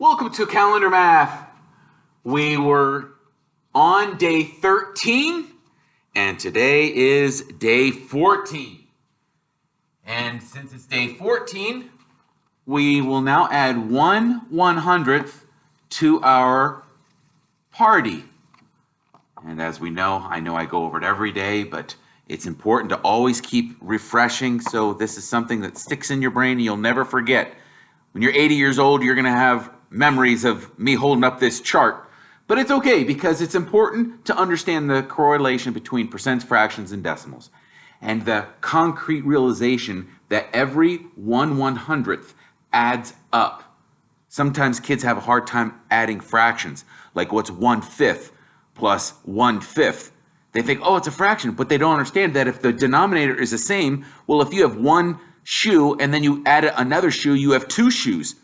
Welcome to Calendar Math. We were on day 13 and today is day 14. And since it's day 14, we will now add 1/100th to our party. And as we know I go over it every day, but it's important to always keep refreshing. So this is something that sticks in your brain and you'll never forget. When you're 80 years old, you're going to have memories of me holding up this chart. But it's okay because it's important to understand the correlation between percents, fractions, and decimals. And the concrete realization that every 1/100th adds up. Sometimes kids have a hard time adding fractions, like what's 1/5 plus 1/5. They think, oh, it's a fraction, but they don't understand that if the denominator is the same, well, if you have one shoe and then you add another shoe, you have two shoes.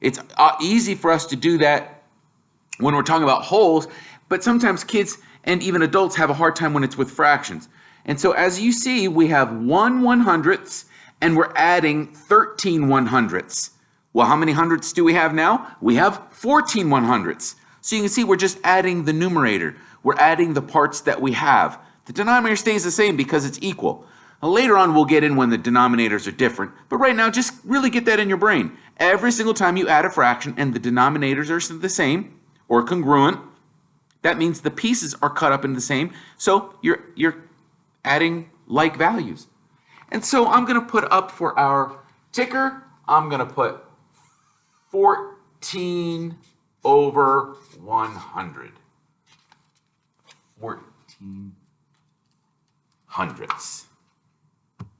It's easy for us to do that when we're talking about wholes, but sometimes kids and even adults have a hard time when it's with fractions. And so as you see, we have 1/100ths and we're adding 13/100ths. Well, how many hundredths do we have now? We have 14/100ths. So you can see we're just adding the numerator. We're adding the parts that we have. The denominator stays the same because it's equal. Now, later on, we'll get in when the denominators are different, but right now, just really get that in your brain. Every single time you add a fraction and the denominators are the same or congruent, that means the pieces are cut up into the same, so you're adding like values. And so I'm going to put up for our ticker, I'm going to put 14 over 100. 14 hundredths.